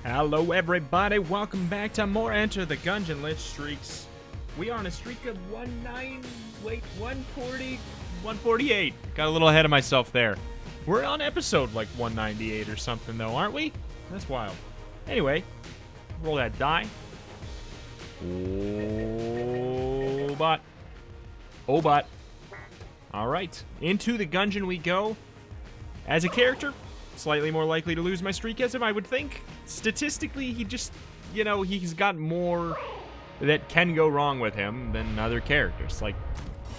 Hello everybody, welcome back to more Enter the Gungeon Lich streaks. We are on a streak of 148. Got a little ahead of myself there. We're on episode like 198 or something though, aren't we? That's wild. Anyway, roll that die. Oh, bot. Oh, bot. Alright, into the Gungeon we go. As a character, slightly more likely to lose my streak as him, I would think. Statistically, he just, he's got more that can go wrong with him than other characters. Like,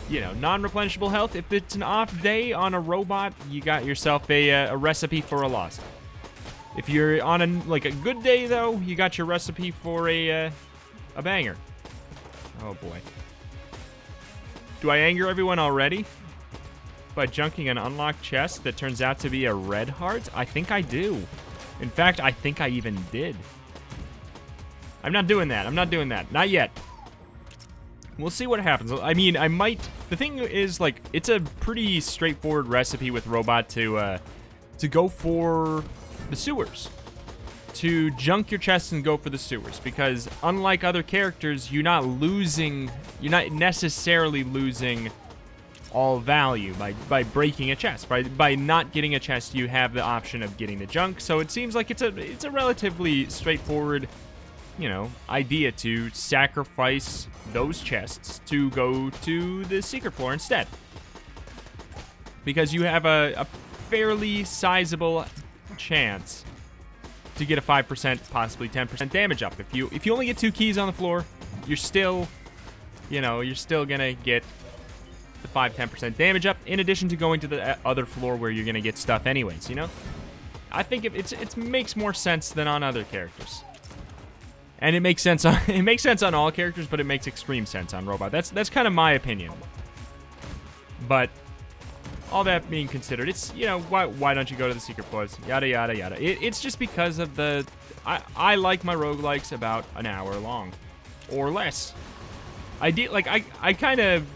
non-replenishable health. If it's an off day on a robot, you got yourself a recipe for a loss. If you're on a good day, though, you got your recipe for a banger. Oh, boy. Do I anger everyone already? By junking an unlocked chest that turns out to be a red heart? I think I do. In fact, I think I even did. I'm not doing that. Not yet. We'll see what happens. I mean, I might... The thing is, it's a pretty straightforward recipe with Robot to go for the sewers. To junk your chests and go for the sewers. Because unlike other characters, you're not necessarily losing all value by breaking a chest. By not getting a chest, you have the option of getting the junk. So it seems like it's a relatively straightforward, idea to sacrifice those chests to go to the secret floor instead. Because you have a fairly sizable chance to get a 5%, possibly 10% damage up. If you only get 2 keys on the floor, you're still gonna get the 5-10% damage up, in addition to going to the other floor where you're gonna get stuff anyways, I think it makes more sense than on other characters. And it makes sense on all characters, but it makes extreme sense on Robot. That's kind of my opinion. But all that being considered, it's why don't you go to the secret floors? Yada yada yada. It's just because of I like my roguelikes about an hour long or less. I kind of,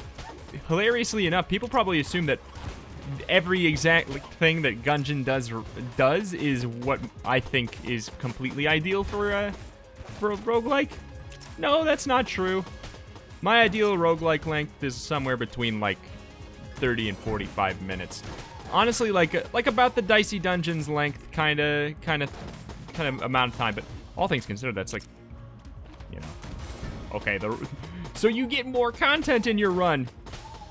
hilariously enough, people probably assume that every exact thing that Gungeon does is what I think is completely ideal for a roguelike. No, that's not true. My ideal roguelike length is somewhere between 30 and 45 minutes. Honestly, like about the Dicey Dungeons length kind of amount of time, but all things considered, that's okay, so you get more content in your run.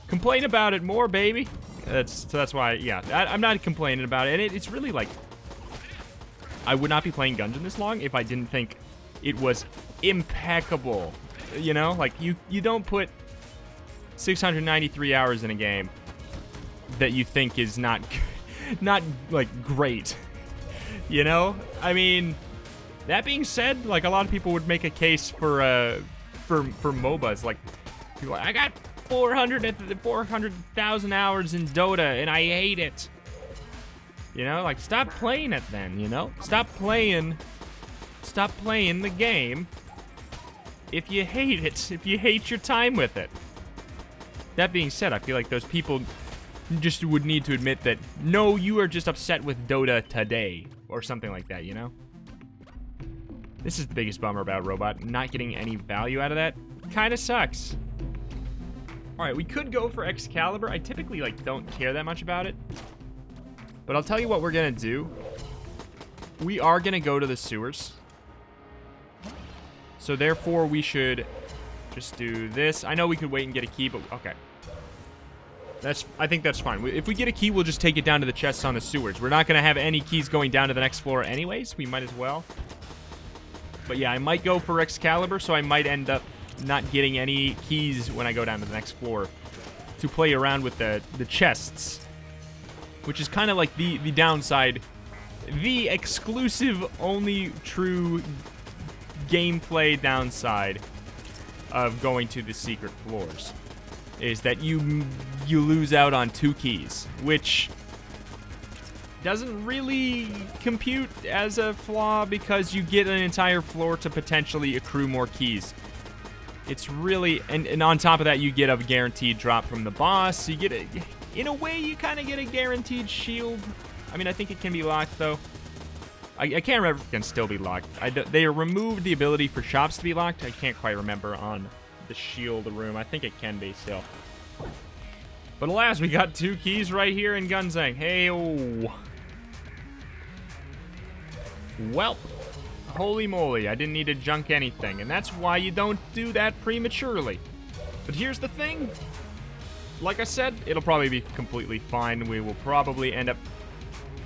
Complain about it more, baby. That's why, yeah, I'm not complaining about it. And it's really I would not be playing Gungeon this long if I didn't think it was impeccable. You don't put 693 hours in a game that you think is not great. I mean, that being said, a lot of people would make a case for MOBAs. I got 400,000 hours in Dota and I hate it. Stop playing it then, Stop playing the game if you hate it, if you hate your time with it. That being said, I feel like those people just would need to admit that, no, you are just upset with Dota today, or something like that, This is the biggest bummer about Robot, not getting any value out of that. Kinda sucks. Alright, we could go for Excalibur. I typically, don't care that much about it. But I'll tell you what we're gonna do. We are gonna go to the sewers. So therefore, we should just do this. I know we could wait and get a key, but okay. I think that's fine. If we get a key, we'll just take it down to the chests on the sewers. We're not gonna have any keys going down to the next floor anyways. We might as well. But yeah, I might go for Excalibur, so I might end up not getting any keys when I go down to the next floor to play around with the chests, which is kind of like the downside, the exclusive, only true gameplay downside of going to the secret floors, is that you lose out on 2 keys, which doesn't really compute as a flaw because you get an entire floor to potentially accrue more keys. It's really, and on top of that, you get a guaranteed drop from the boss. You get in a way, you kind of get a guaranteed shield. I mean, I think it can be locked, though. I can't remember if it can still be locked. They removed the ability for shops to be locked. I can't quite remember on the shield room. I think it can be still. But alas, we got 2 keys right here in Gunzheng. Hey-oh. Well, holy moly, I didn't need to junk anything. And that's why you don't do that prematurely. But here's the thing. Like I said, it'll probably be completely fine. We will probably end up...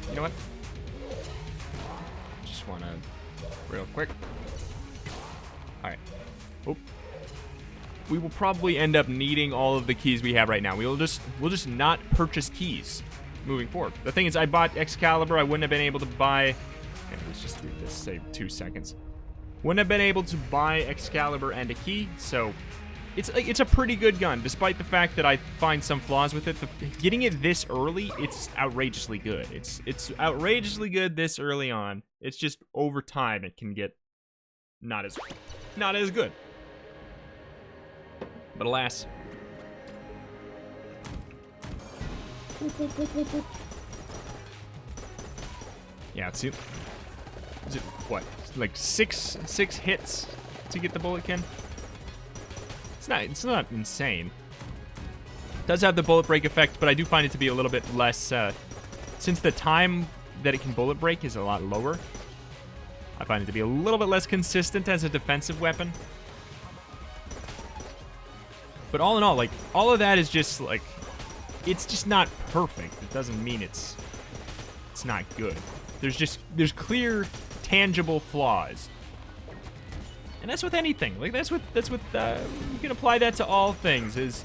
You know what? Just want to... Real quick. Alright. Oop. We will probably end up needing all of the keys we have right now. We'll just not purchase keys moving forward. The thing is, I bought Excalibur. I wouldn't have been able to buy... Okay, let's just do this. Save 2 seconds. Wouldn't have been able to buy Excalibur and a key, so... It's a pretty good gun, despite the fact that I find some flaws with it. Getting it this early, it's outrageously good. It's outrageously good this early on. It's just over time it can get not as good. But alas. Yeah, it's is it what? Like six hits to get the bullet kin? It's not insane. It does have the bullet break effect, but I do find it to be a little bit less, since the time that it can bullet break is a lot lower, I find it to be a little bit less consistent as a defensive weapon. But all in all, like, all of that is just, like, it's just not perfect. It doesn't mean it's not good. There's clear, tangible flaws. And that's with anything. Like, that's with you can apply that to all things. It's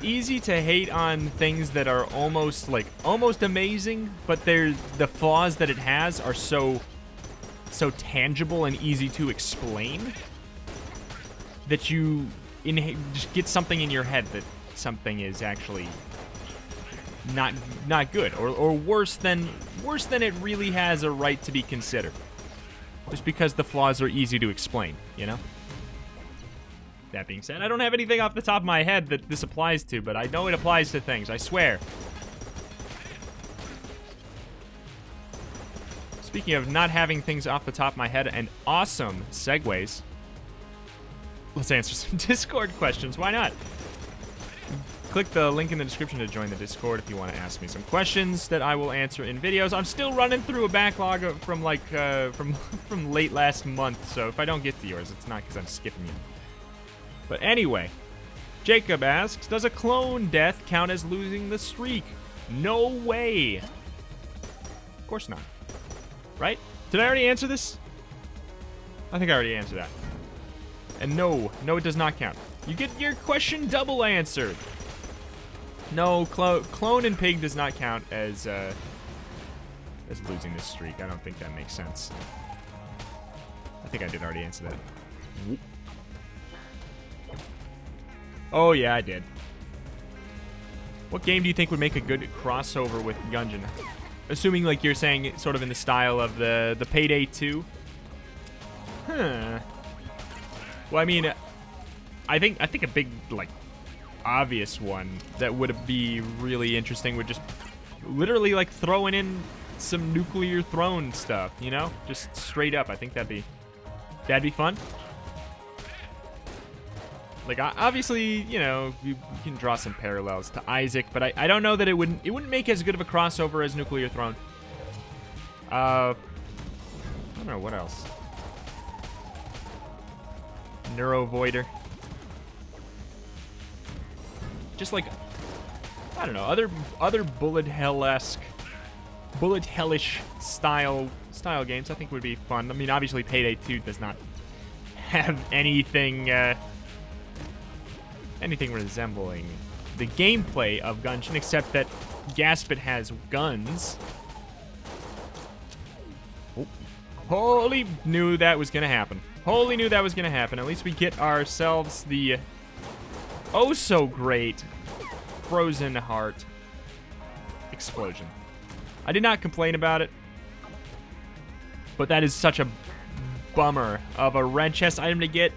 easy to hate on things that are almost amazing, but the flaws that it has are so tangible and easy to explain that you just get something in your head that something is actually not good or worse than it really has a right to be considered. Just because the flaws are easy to explain, you know? That being said, I don't have anything off the top of my head that this applies to, but I know it applies to things, I swear. Speaking of not having things off the top of my head and awesome segues, let's answer some Discord questions. Why not? Click the link in the description to join the Discord if you want to ask me some questions that I will answer in videos. I'm still running through a backlog from from late last month, so if I don't get to yours, it's not because I'm skipping you. But anyway, Jacob asks, does a clone death count as losing the streak? No way. Of course not. Right? Did I already answer this? I think I already answered that. And no, it does not count. You get your question double answered. No, clone and pig does not count as losing this streak. I don't think that makes sense. I think I did already answer that. Whoop. Oh yeah, I did. What game do you think would make a good crossover with Gungeon? Assuming like you're saying sort of in the style of the Payday 2. Huh. Well, I mean, I think a big like obvious one that would be really interesting would just literally like throwing in some nuclear throne stuff, you know? Just straight up. I think that'd be fun. Like obviously, you know, you can draw some parallels to Isaac, but I don't know that it wouldn't make as good of a crossover as Nuclear Throne. I don't know what else. Neurovoider. Just like, I don't know, other bullet hell-esque, bullet hellish style games I think would be fun. I mean, obviously Payday 2 does not have anything resembling the gameplay of Gungeon, except that Gaspit has guns. Oh. Holy knew that was gonna happen. Holy knew that was gonna happen. At least we get ourselves the oh so great frozen heart explosion. I did not complain about it, but that is such a bummer of a red chest item to get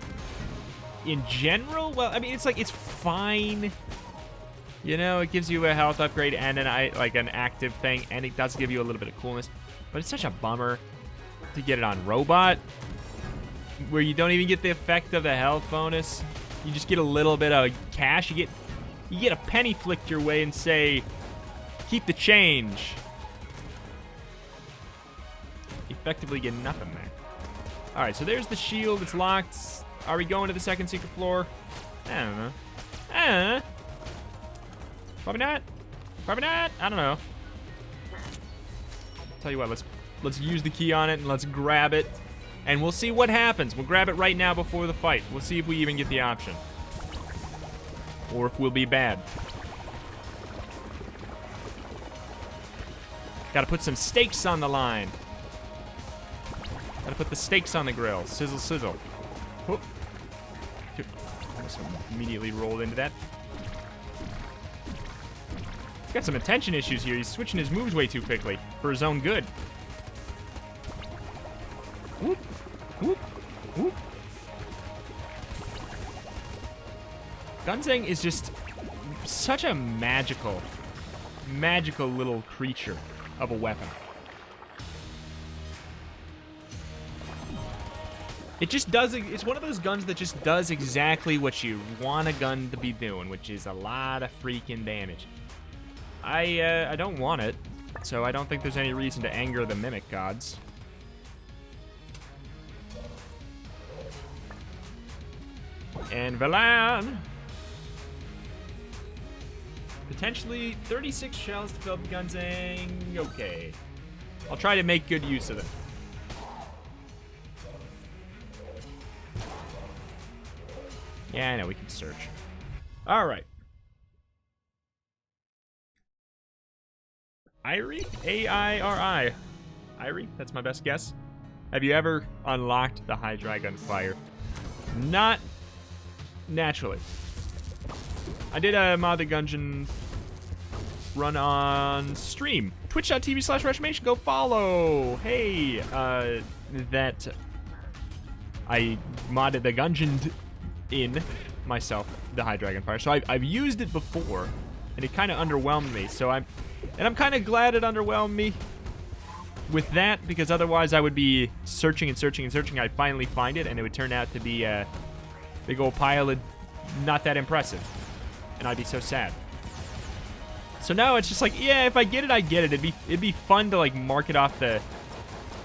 in general. Well, I mean, it's like, it's fine. You know, it gives you a health upgrade and an active thing, and it does give you a little bit of coolness, but it's such a bummer to get it on robot, where you don't even get the effect of the health bonus. You just get a little bit of cash. You get a penny flicked your way and say, keep the change. Effectively get nothing there. All right, so there's the shield. It's locked. Are we going to the second secret floor? I don't know. Probably not. Probably not. I don't know. Tell you what, let's use the key on it and let's grab it. And we'll see what happens. We'll grab it right now before the fight. We'll see if we even get the option. Or if we'll be bad. Gotta put some steaks on the line. Gotta put the steaks on the grill. Sizzle, sizzle. Whoop. Almost immediately rolled into that. He's got some attention issues here. He's switching his moves way too quickly for his own good. Whoop. Whoop. Whoop. Gunzheng is just such a magical little creature of a weapon. It just does, it's one of those guns that just does exactly what you want a gun to be doing, which is a lot of freaking damage. I don't want it, so I don't think there's any reason to anger the mimic gods. And Velan! Potentially 36 shells to fill up the Gunzheng. Okay. I'll try to make good use of it. Yeah, I know, we can search. Alright. Irie? A-I-R-I. Irie? That's my best guess. Have you ever unlocked the High Dragon Fire? Not naturally. I did a Mod the Gungeon run on stream. Twitch.tv/Reformation. Go follow. Hey, that I modded the Gungeon in myself, the High Dragon Fire. So I've used it before, and it kind of underwhelmed me. So I'm kind of glad it underwhelmed me with that, because otherwise I would be searching and searching and searching. I'd finally find it, and it would turn out to be a big old pile of not that impressive, and I'd be so sad. So now it's just like, yeah, if I get it, I get it. It'd be fun to like mark it off the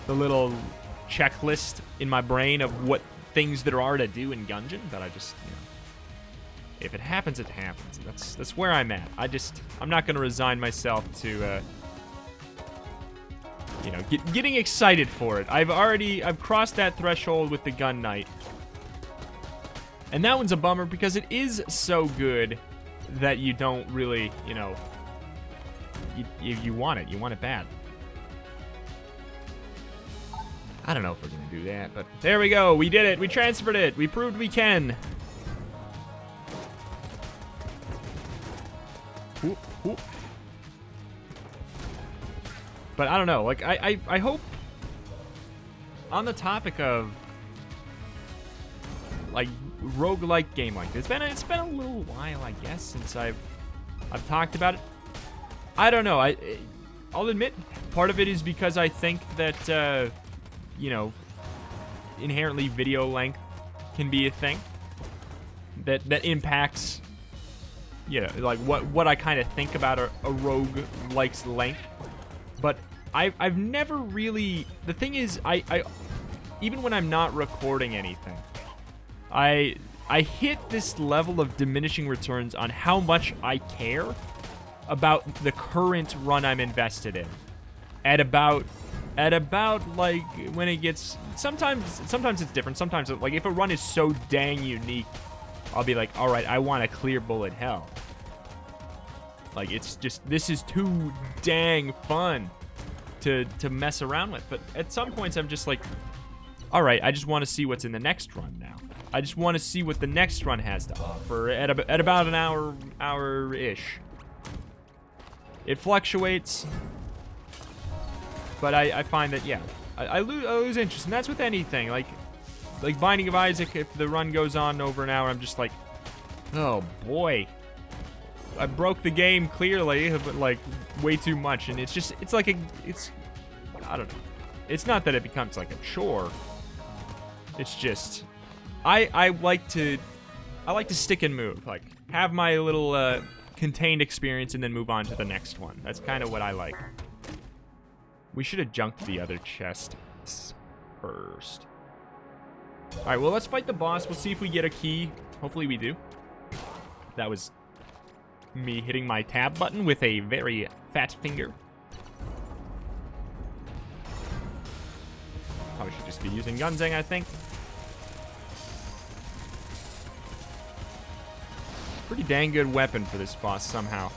little checklist in my brain of what things there are to do in Gungeon, but I just, you know, if it happens, it happens. That's where I'm at. I'm not gonna resign myself to you know, getting excited for it. I've crossed that threshold with the Gun Knight. And that one's a bummer because it is so good that you don't really, you know, you want it. You want it bad. I don't know if we're going to do that, but there we go. We did it. We transferred it. We proved we can. Whoop, whoop. But I don't know. Like, I hope, on the topic of like roguelike game like this, it's been a little while, I guess, since I've talked about it. I don't know. I'll admit part of it is because I think that you know, inherently video length can be a thing that impacts, you know, like what I kind of think about a roguelike's length. But I've never really, the thing is, I even when I'm not recording anything, I hit this level of diminishing returns on how much I care about the current run I'm invested in. At about like when it gets, sometimes it's different. Sometimes like if a run is so dang unique, I'll be like, all right, I want a clear bullet hell. Like, it's just, this is too dang fun to mess around with. But at some points I'm just like, all right, I just want to see what's in the next run now. I just want to see what the next run has to offer at about an hour-ish. It fluctuates, but I find that, yeah, I lose interest, and that's with anything. Like Binding of Isaac, if the run goes on over an hour, I'm just like, oh boy. I broke the game clearly, but like way too much, and it's like I don't know. It's not that it becomes like a chore. It's just I like to stick and move, like have my little contained experience and then move on to the next one. That's kind of what I like. We should have junked the other chests first. All right, well, let's fight the boss. We'll see if we get a key. Hopefully we do. That was me hitting my tab button with a very fat finger. Probably should just be using Gunzheng, I think. Pretty dang good weapon for this boss somehow.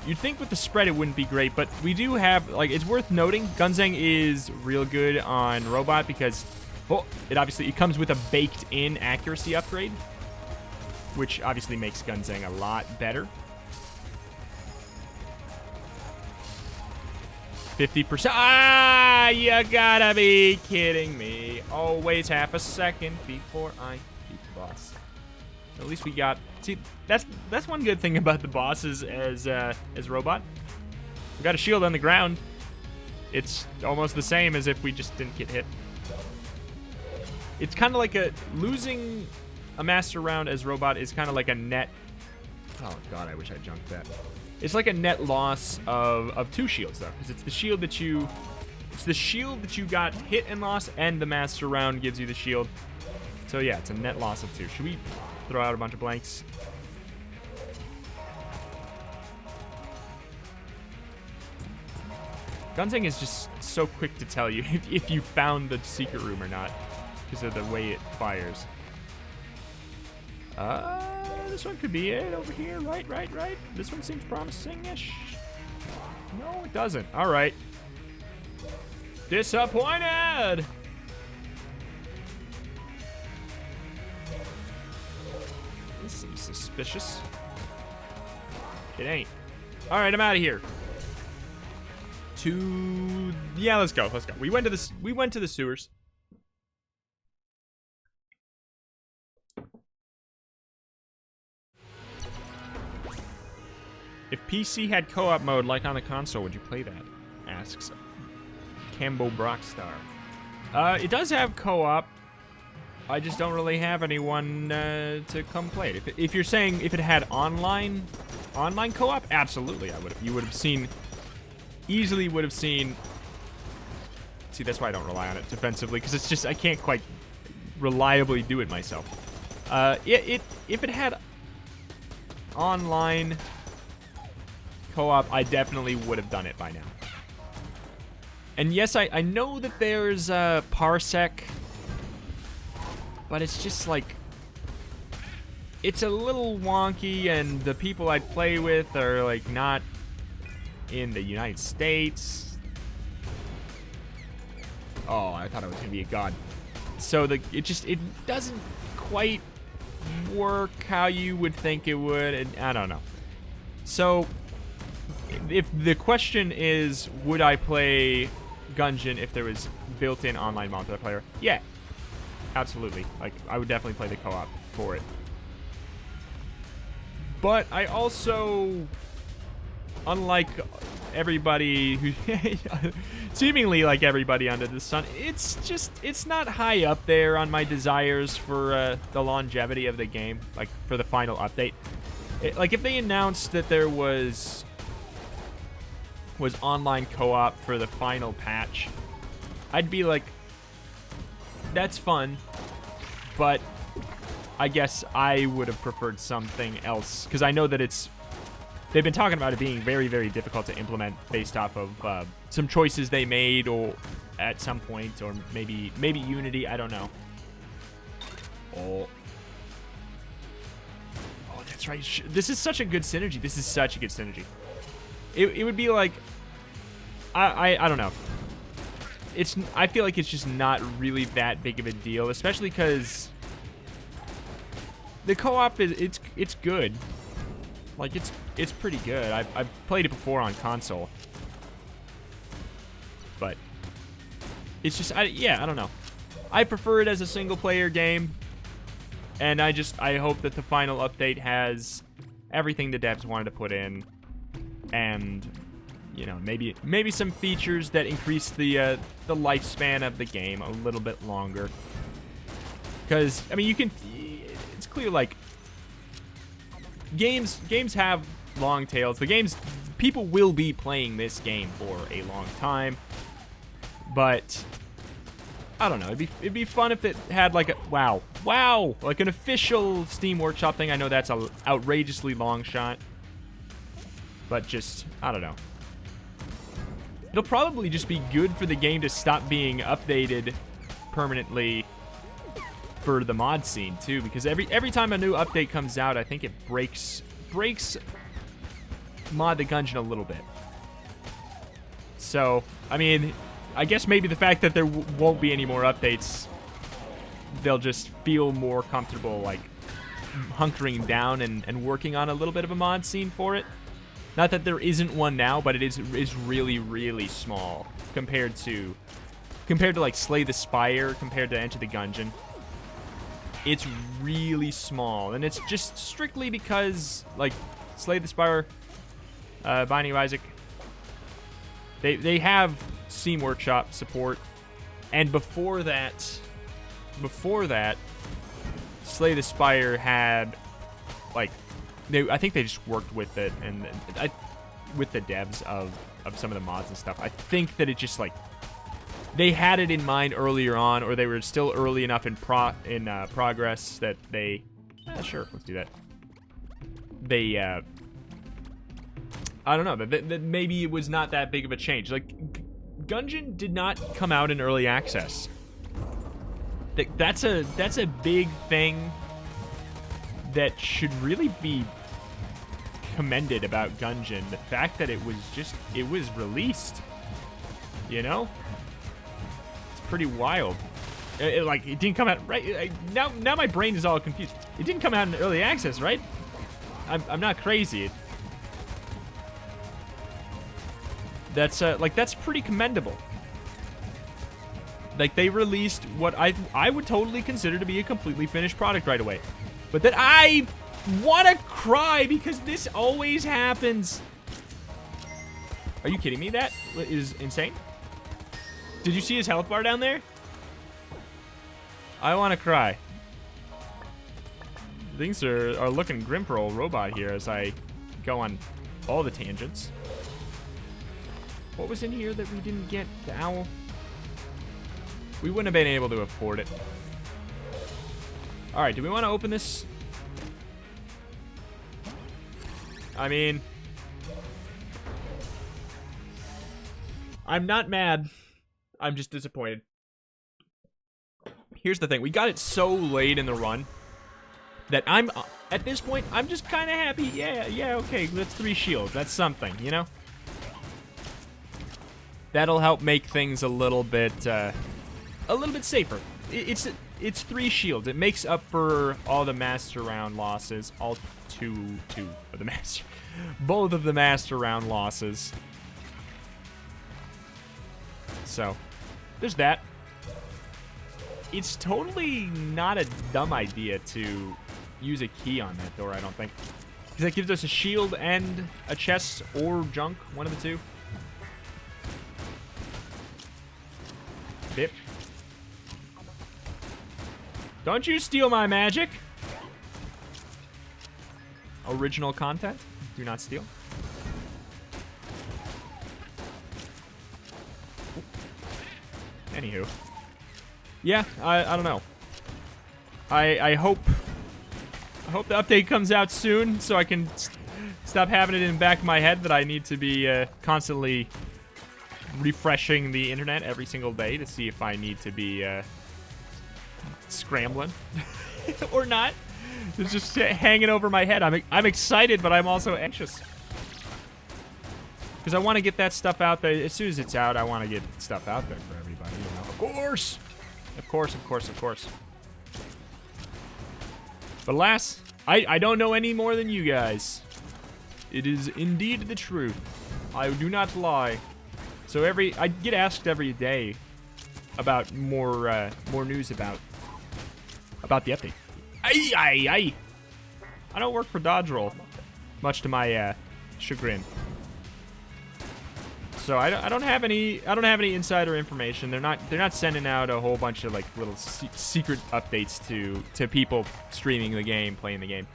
You'd think with the spread it wouldn't be great, but we do have, like, it's worth noting, Gunzheng is real good on robot because, well, it comes with a baked-in accuracy upgrade, which obviously makes Gunzheng a lot better. 50%. Ah, you gotta be kidding me. Always half a second before I beat the boss. At least we got... See, that's one good thing about the bosses as robot. We got a shield on the ground. It's almost the same as if we just didn't get hit. It's kind of like losing a master round as robot is kind of like a net... Oh, God, I wish I junked that. It's like a net loss of 2 shields, though, because it's the shield that you... It's the shield that you got hit and lost, and the master round gives you the shield. So, yeah, it's a net loss of 2. Should we throw out a bunch of blanks? Gunzheng is just so quick to tell you if you found the secret room or not, because of the way it fires. This one could be it over here. Right. This one seems promising-ish. No, it doesn't. All right. Disappointed! This seems suspicious. It ain't. All right, I'm out of here. Yeah, let's go. We went to the sewers. If PC had co-op mode like on the console, would you play that? Asks Cambo Brockstar. It does have co-op. I just don't really have anyone to come play it. If you're saying if it had online co-op, absolutely I would have. You would have seen, easily would have seen. See, that's why I don't rely on it defensively, because it's just I can't quite reliably do it myself. If it had online co-op, I definitely would have done it by now. And yes, I know that there's Parsec, but it's just like, it's a little wonky, and the people I play with are like not in the United States. Oh, I thought I was gonna be a god. So it doesn't quite work how you would think it would, and I don't know. So if the question is, would I play Gungeon if there was built-in online multiplayer? Yeah, absolutely. Like, I would definitely play the co-op for it. But I also, unlike everybody who, seemingly like everybody under the sun, it's not high up there on my desires for the longevity of the game, like for the final update. Like, if they announced that there was online co-op for the final patch, I'd be like, that's fun, but I guess I would have preferred something else, because I know that they've been talking about it being very, very difficult to implement based off of some choices they made or at some point, or maybe Unity, I don't know. Oh, that's right. This is such a good synergy. This is such a good synergy. It would be like, I don't know. I feel like it's just not really that big of a deal, especially because the co-op it's good. Like, it's pretty good. I've played it before on console, but it's just I don't know. I prefer it as a single player game, and I hope that the final update has everything the devs wanted to put in, and you know, maybe some features that increase the lifespan of the game a little bit longer. Because I mean, it's clear like games have long tails. People will be playing this game for a long time, but I don't know. It'd be fun if it had like a wow, like an official Steam Workshop thing. I know that's a outrageously long shot, but just I don't know. It'll probably just be good for the game to stop being updated permanently for the mod scene too, because every time a new update comes out, I think it breaks Mod the Gungeon a little bit. So, I mean, I guess maybe the fact that there won't be any more updates, they'll just feel more comfortable, like, hunkering down and working on a little bit of a mod scene for it. Not that there isn't one now, but it is really, really small compared to like Slay the Spire, compared to Enter the Gungeon. It's really small, and it's just strictly because like Slay the Spire, Binding of Isaac, they have Steam Workshop support, and before that, Slay the Spire had like. I think they just worked with it and with the devs of some of the mods and stuff. I think that it just like they had it in mind earlier on, or they were still early enough in progress that they sure, let's do that. They I don't know, that maybe it was not that big of a change. Like Gungeon did not come out in early access. That's a big thing that should really be commended about Gungeon. The fact that it was released, you know? It's pretty wild. It didn't come out, right? Now my brain is all confused. It didn't come out in early access, right? I'm not crazy. That's pretty commendable. Like, they released what I would totally consider to be a completely finished product right away. But then I want to cry because this always happens. Are you kidding me? That is insane. Did you see his health bar down there? I want to cry. Things are looking grim for old robot here as I go on all the tangents. What was in here that we didn't get? The owl? We wouldn't have been able to afford it. Alright, do we want to open this? I mean, I'm not mad. I'm just disappointed. Here's the thing. We got it so late in the run that at this point, I'm just kind of happy. Yeah, okay, that's 3 shields. That's something, you know? That'll help make things a little bit safer. It's 3 shields. It makes up for all the master round losses. All two of the master, both of the master round losses. So, there's that. It's totally not a dumb idea to use a key on that door, I don't think. Because that gives us a shield and a chest or junk, one of the two. Bip. Don't you steal my magic. Original content. Do not steal. Anywho. Yeah, I don't know. I hope the update comes out soon so I can stop having it in the back of my head that I need to be constantly refreshing the internet every single day to see if I need to be scrambling or not. It's just hanging over my head. I'm excited, but I'm also anxious because I want to get that stuff out there as soon as it's out. I want to get stuff out there for everybody. You know? Of course. But alas, I don't know any more than you guys. It is indeed the truth. I do not lie. So I get asked every day about more news about the update. I don't work for Dodge Roll, much to my chagrin. So I don't have any insider information. They're not sending out a whole bunch of like little secret updates to people streaming the game, playing the game,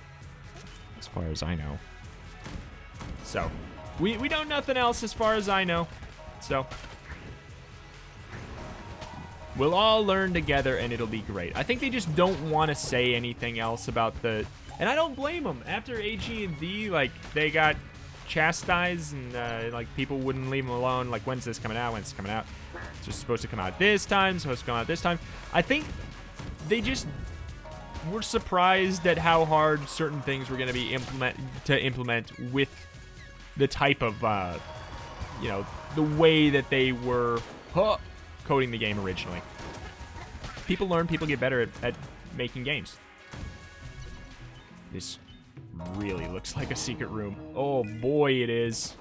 as far as I know. So we know nothing else as far as I know. So we'll all learn together and it'll be great. I think they just don't want to say anything else about the, and I don't blame them. After AG&D, like, they got chastised and like people wouldn't leave them alone. Like, when's this coming out? When's this coming out? It's just supposed to come out this time, supposed to come out this time. I think they just were surprised at how hard certain things were going to be implement with the type of you know, the way that they were coding the game originally. People learn, people get better at making games. This really looks like a secret room. Oh boy, it is.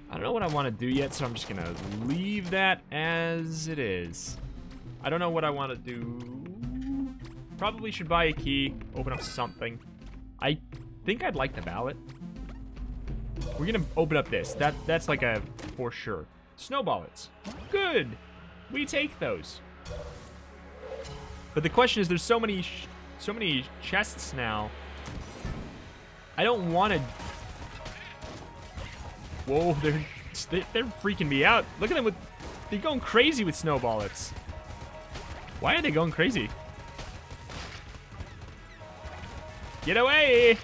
I don't know what I want to do yet, so I'm just gonna leave that as it is. I don't know what I want to do. Probably should buy a key, open up something. I think I'd like the ballot. We're gonna open up this. That's like a for sure. Snowballets. Good. We take those. But the question is, there's so many chests now. I don't want to. Whoa, they're freaking me out. Look at them with. They're going crazy with snowballets. Why are they going crazy? Get away!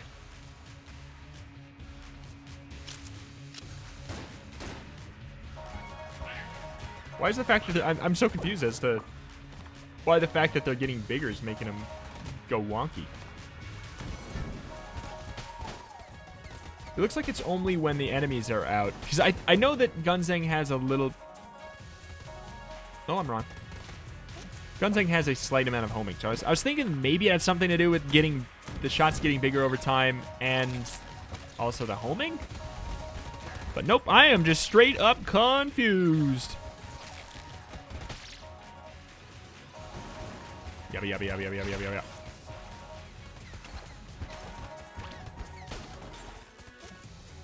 Why is the fact that I'm so confused as to why the fact that they're getting bigger is making them go wonky. It looks like it's only when the enemies are out. Because I know that Gunzheng has a little... No, I'm wrong. Gunzheng has a slight amount of homing. So I was thinking maybe it had something to do with getting the shots getting bigger over time and also the homing. But nope, I am just straight up confused. Yabba, yabba, yabba, yabba, yabba, yabba, yabba.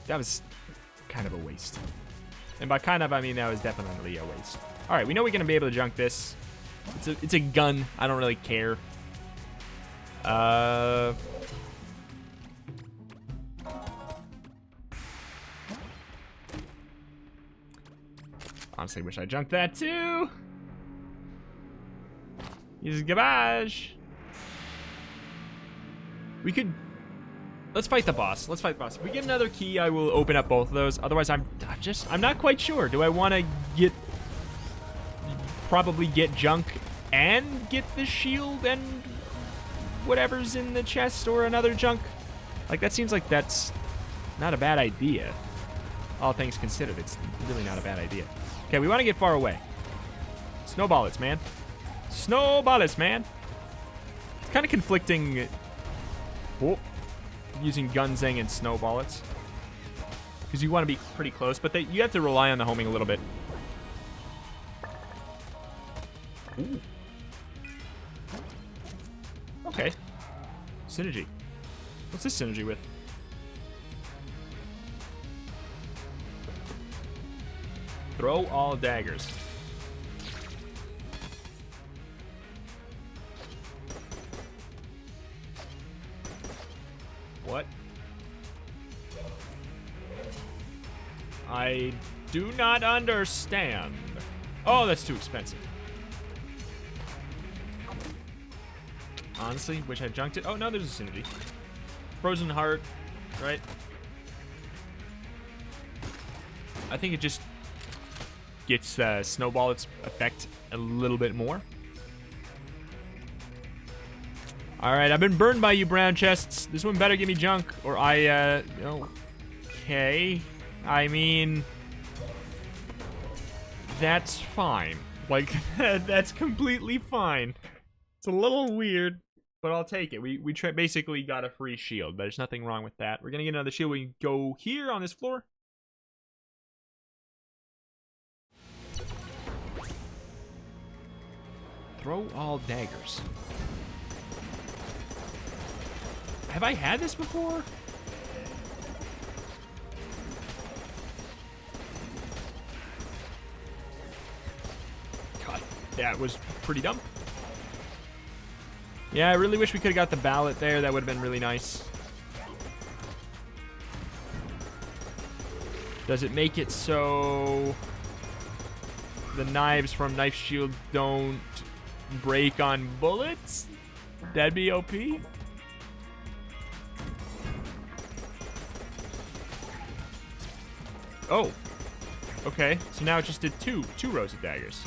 That was kind of a waste. And by kind of, I mean that was definitely a waste. All right, we know we're going to be able to junk this. It's a gun. I don't really care. Honestly, wish I junked that too. Use garbage. We could. Let's fight the boss. Let's fight the boss. If we get another key, I will open up both of those. Otherwise, I'm not quite sure. Do I want to probably get junk and get the shield and whatever's in the chest or another junk? Like, that seems like that's not a bad idea. All things considered, it's really not a bad idea. Okay, we want to get far away. Snowballets, man. Snowballets, man. It's kind of conflicting. Oh, using Gunzheng and Snowballets. Because you want to be pretty close, but you have to rely on the homing a little bit. Ooh. Okay. Synergy. What's this synergy with? Throw all daggers. What? I do not understand. Oh, that's too expensive. Honestly, wish I junked it. Oh, no, there's a synergy. Frozen Heart, right? I think it just gets Snowballets effect a little bit more. Alright, I've been burned by you brown chests. This one better give me junk, or I, okay. I mean, that's fine. Like, that's completely fine. It's a little weird, but I'll take it. We basically got a free shield. There's nothing wrong with that. We're gonna get another shield. We can go here on this floor. Throw all daggers. Have I had this before? That was pretty dumb. Yeah, I really wish we could have got the ballot there. That would have been really nice. Does it make it so the knives from Knife Shield don't break on bullets? That'd be OP. Oh. Okay, so now it just did two rows of daggers.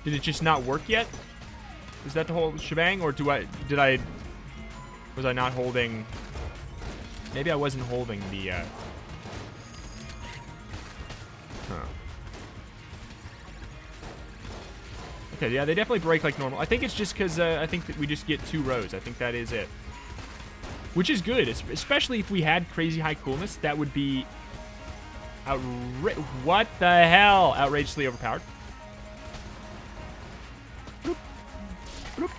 Did it just not work yet? Is that the whole shebang, or was I not holding? Maybe I wasn't holding the. Okay, yeah, they definitely break like normal. I think it's just because I think that we just get 2 rows. I think that is it. Which is good, especially if we had crazy high coolness. That would be what the hell? Outrageously overpowered. Bloop. Bloop.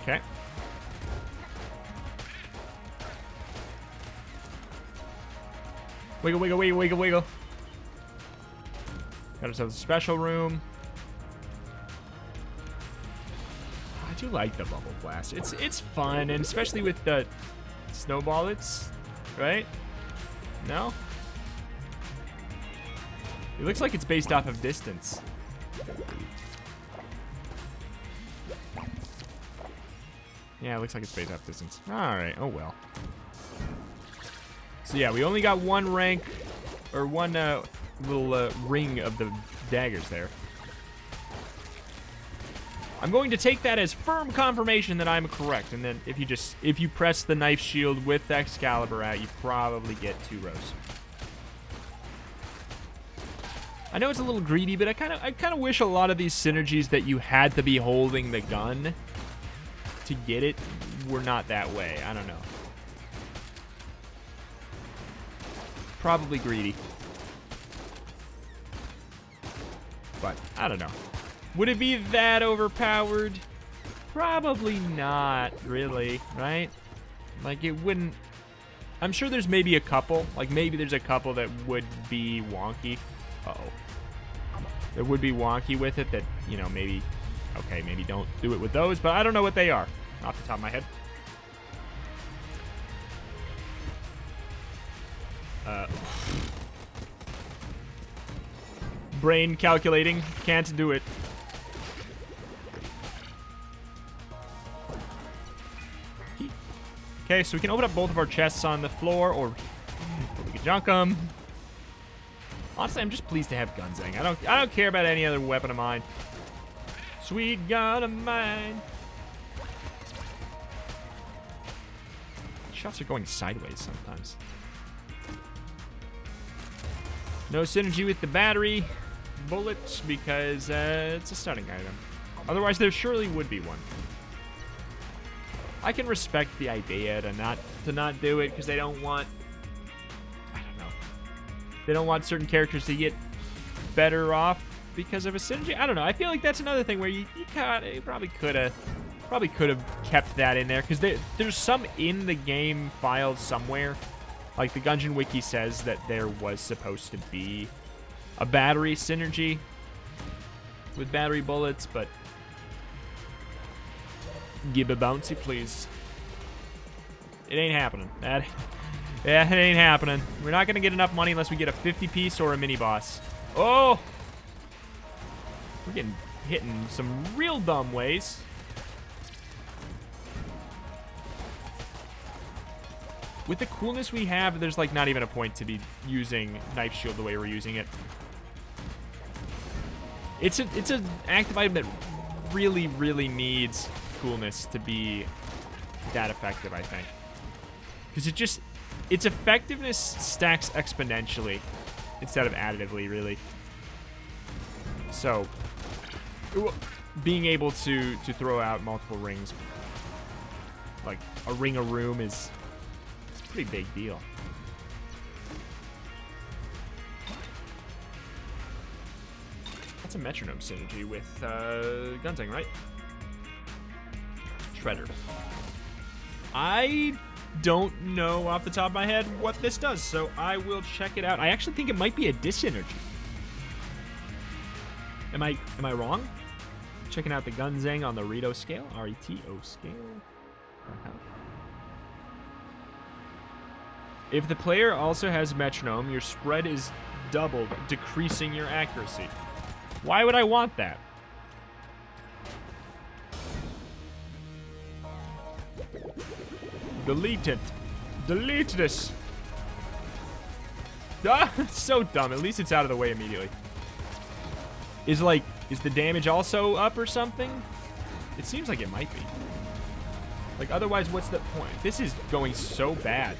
Okay. Wiggle, wiggle, wiggle, wiggle, wiggle. Got ourselves a special room. I do like the bubble blast. It's fun, and especially with the snowballets, right? No? It looks like it's based off of distance. Yeah, it looks like it's based off distance. Alright, oh well. So yeah, we only got one rank, or one little ring of the daggers there. I'm going to take that as firm confirmation that I'm correct, and then if you press the knife shield with Excalibur out, you probably get 2 rows. I know it's a little greedy, but I kind of wish a lot of these synergies that you had to be holding the gun to get it were not that way. I don't know. Probably greedy. But, I don't know. Would it be that overpowered? Probably not, really, right? Like, it wouldn't... I'm sure there's maybe a couple. Like, maybe there's a couple that would be wonky. Uh-oh. That would be wonky with it that, you know, maybe... Okay, maybe don't do it with those, but I don't know what they are off the top of my head. Brain calculating. Can't do it. Okay, so we can open up both of our chests on the floor, or we can junk them. Honestly, I'm just pleased to have Gunzheng. I don't care about any other weapon of mine. Sweet gun of mine. Shots are going sideways sometimes. No synergy with the battery bullets because it's a starting item. Otherwise, there surely would be one. I can respect the idea to not do it because they don't want, I don't know, they don't want certain characters to get better off because of a synergy. I don't know. I feel like that's another thing where you probably could have kept that in there because there's some in the game files somewhere. Like the Gungeon Wiki says that there was supposed to be a battery synergy with battery bullets, but give a bouncy, please. It ain't happening. Yeah, it ain't happening. We're not gonna get enough money unless we get a 50-piece or a mini boss. Oh, we're getting hit in some real dumb ways. With the coolness we have, there's like not even a point to be using Knife Shield the way we're using it. It's an active item that really, really needs coolness to be that effective, I think. Because its effectiveness stacks exponentially instead of additively, really. So, being able to throw out multiple rings, like a ring a room, is a pretty big deal. That's a metronome synergy with Gunzheng, right? Shredder. I don't know off the top of my head what this does, so I will check it out. I actually think it might be a dysenergy. Am I wrong? Checking out the Gunzheng on the Reto scale, R-E-T-O scale. If the player also has metronome, your spread is doubled, decreasing your accuracy. Why would I want that? Delete it. Delete this. Ah, it's so dumb. At least it's out of the way immediately. Is the damage also up or something? It seems like it might be. Like, otherwise, what's the point? This is going so bad.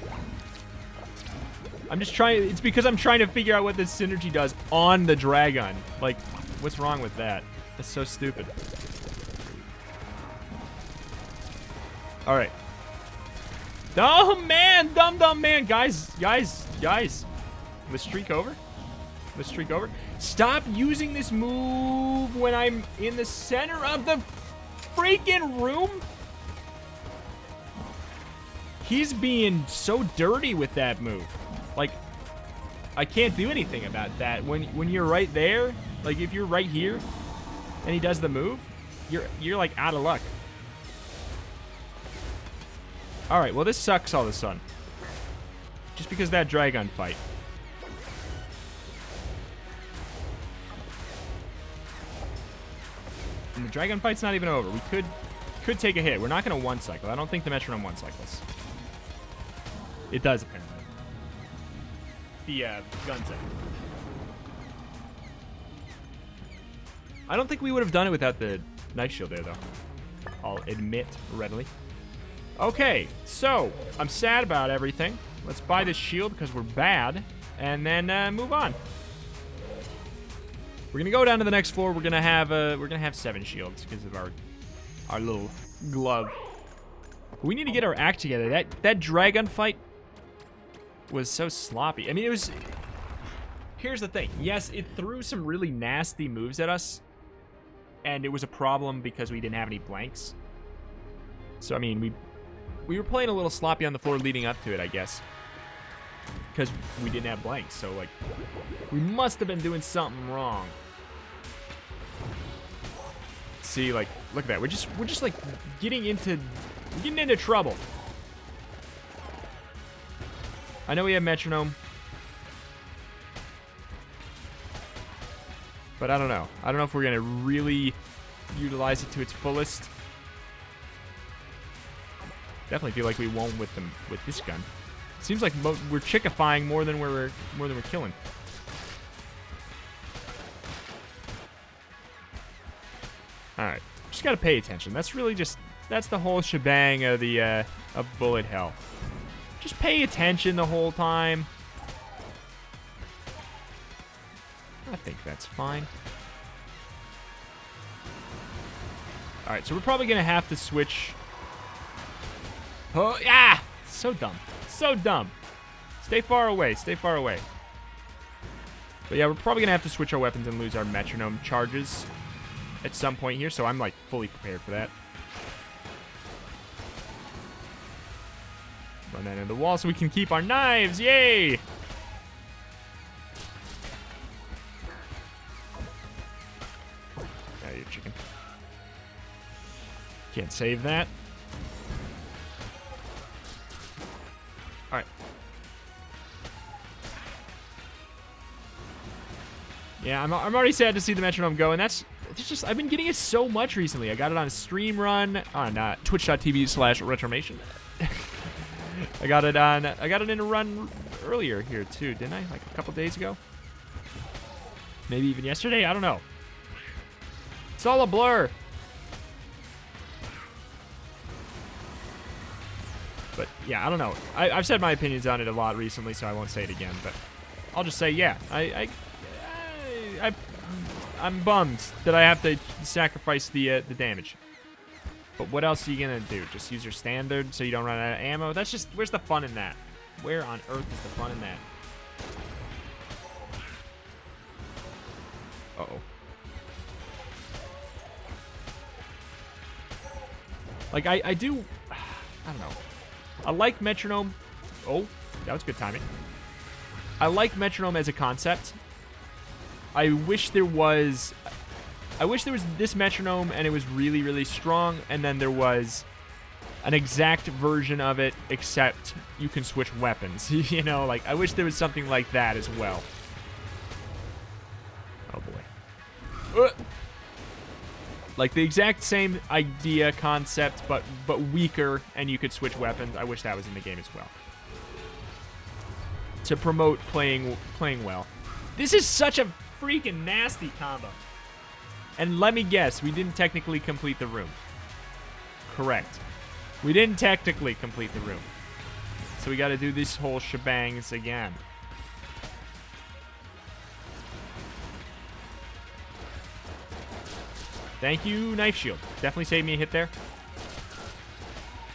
I'm just trying, it's because I'm trying to figure out what this synergy does on the dragon. Like, what's wrong with that? That's so stupid. All right. Oh, man, dumb man. Guys. Let's streak over. Stop using this move when I'm in the center of the freaking room. He's being so dirty with that move. Like, I can't do anything about that. When you're right there, like if you're right here and he does the move, you're like out of luck. All right, well this sucks all of a sudden. Just because of that dragon fight. And the dragon fight's not even over. We could take a hit. We're not going to one cycle. I don't think the metronome one cycles. It does apparently. The Gunzheng. I don't think we would have done it without the knife shield there, though. I'll admit readily. Okay, so I'm sad about everything. Let's buy this shield because we're bad, and then move on. We're gonna go down to the next floor. We're gonna have 7 shields because of our little glove. We need to get our act together. That dragon fight was so sloppy. I mean, it was... Here's the thing. Yes, it threw some really nasty moves at us, and it was a problem because we didn't have any blanks. So, I mean, we were playing a little sloppy on the floor leading up to it, I guess, because we didn't have blanks. So, like, we must have been doing something wrong. See, like, look at that. We're just like getting into trouble. I know we have metronome, but I don't know. I don't know if we're gonna really utilize it to its fullest. Definitely feel like we won't with this gun. Seems like we're chickifying more than we're killing. All right, just gotta pay attention. That's really that's the whole shebang of the of bullet hell. Just pay attention the whole time. I think that's fine. All right, so we're probably gonna have to switch. Oh, yeah! So dumb. So dumb. Stay far away. Stay far away. But yeah, we're probably gonna have to switch our weapons and lose our metronome charges at some point here, so I'm like fully prepared for that. Run that into the wall so we can keep our knives. Yay! Yeah, you chicken. Can't save that. All right. Yeah, I'm already sad to see the metronome go, and it's just I've been getting it so much recently. I got it on a stream run on twitch.tv/retromation. I got it in a run earlier here too, didn't I? Like a couple days ago. Maybe even yesterday. I don't know. It's all a blur. But yeah, I don't know. I've said my opinions on it a lot recently, so I won't say it again. But I'll just say, yeah, I'm bummed that I have to sacrifice the damage. But what else are you gonna do? Just use your standard so you don't run out of ammo? That's just, where's the fun in that? Where on earth is the fun in that? Uh-oh. Like, I do, I don't know. I like metronome. Oh, that was good timing. I like metronome as a concept. I wish there was this metronome and it was really, really strong, and then there was an exact version of it, except you can switch weapons. You know, like, I wish there was something like that as well. Oh, boy. Like, the exact same idea, concept, but weaker, and you could switch weapons. I wish that was in the game as well. To promote playing well. This is such a freaking nasty combo. And let me guess, we didn't technically complete the room. Correct. We didn't technically complete the room. So we gotta do this whole shebangs again. Thank you, Knife Shield. Definitely saved me a hit there.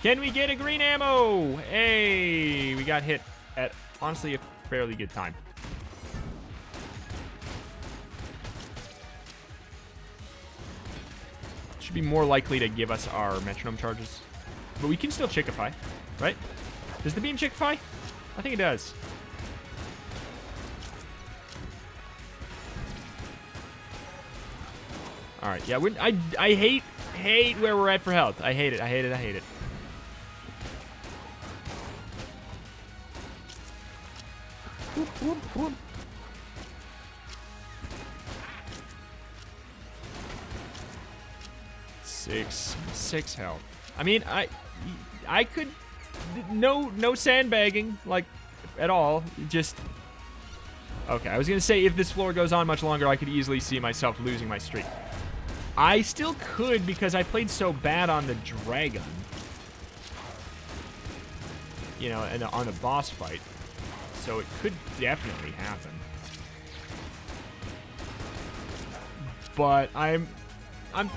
Can we get a green ammo? Hey, we got hit at, honestly, a fairly good time. Should be more likely to give us our metronome charges. But we can still chickify, right? Does the beam chickify? I think it does. All right, yeah, I hate where we're at for health. I hate it, I hate it, I hate it. Whoop, whoop, whoop. Six health. I mean, I could, no sandbagging, like, at all. Just, okay, I was gonna say if this floor goes on much longer, I could easily see myself losing my streak. I still could because I played so bad on the dragon. You know, and on the boss fight. So it could definitely happen. But I'm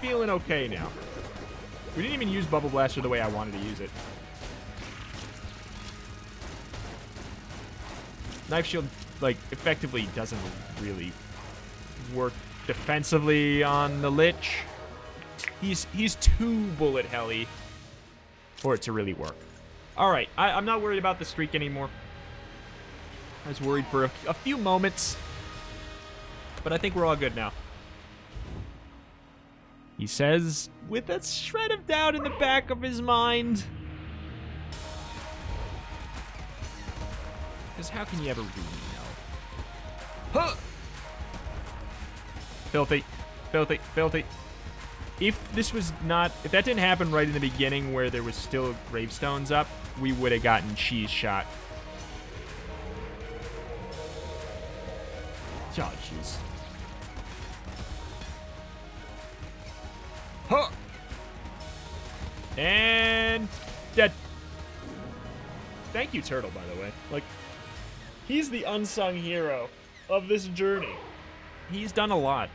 feeling okay now. We didn't even use Bubble Blaster the way I wanted to use it. Knife Shield, like, effectively doesn't really work defensively on the Lich. He's too bullet helly for it to really work. Alright, I'm not worried about the streak anymore. I was worried for a few moments. But I think we're all good now. He says, with a shred of doubt in the back of his mind. Because how can you ever really know? Huh! Filthy. Filthy. Filthy. If that didn't happen right in the beginning where there was still gravestones up, we would have gotten cheese shot. Oh, jeez. Huh! And dead. Thank you, Turtle, by the way. Like, he's the unsung hero of this journey. He's done a lot.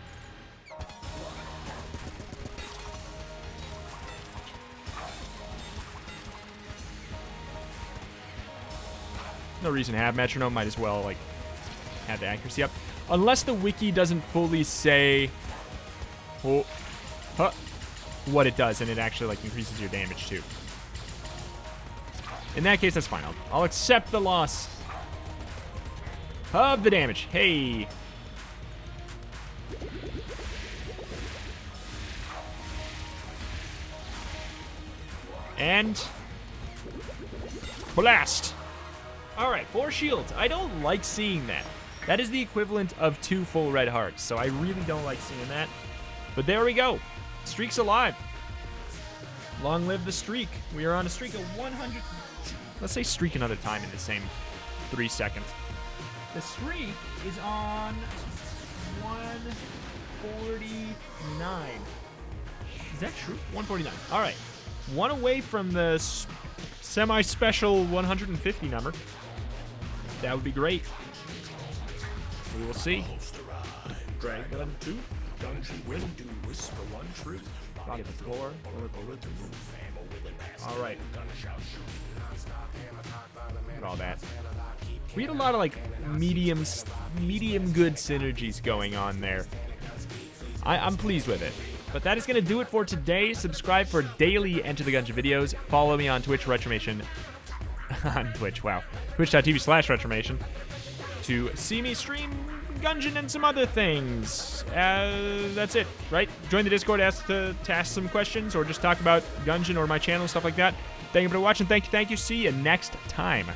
No reason to have metronome. Might as well, like, have the accuracy up. Unless the wiki doesn't fully say what it does, and it actually, like, increases your damage too. In that case, that's fine. I'll accept the loss of the damage. Hey. And blast. All right, 4 shields. I don't like seeing that. That is the equivalent of 2 full red hearts, so I really don't like seeing that. But there we go. Streak's alive. Long live the streak. We are on a streak of 100. Let's say streak another time in the same 3 seconds. The streak is on 149. Is that true? 149. All right. One away from the semi-special 150 number. That would be great. We will see. Dragon 2. Don't you will do whisper one truth. Body the floor. All right. Look at all that. We had a lot of, like, medium good synergies going on there. I'm pleased with it. But that is going to do it for today. Subscribe for daily Enter the Gungeon videos. Follow me on Twitch, Retromation. on Twitch. Wow. Twitch.tv/Retromation to see me stream Gungeon and some other things. That's it, right? Join the Discord to ask some questions or just talk about Gungeon or my channel, stuff like that. Thank you for watching. Thank you. See you next time.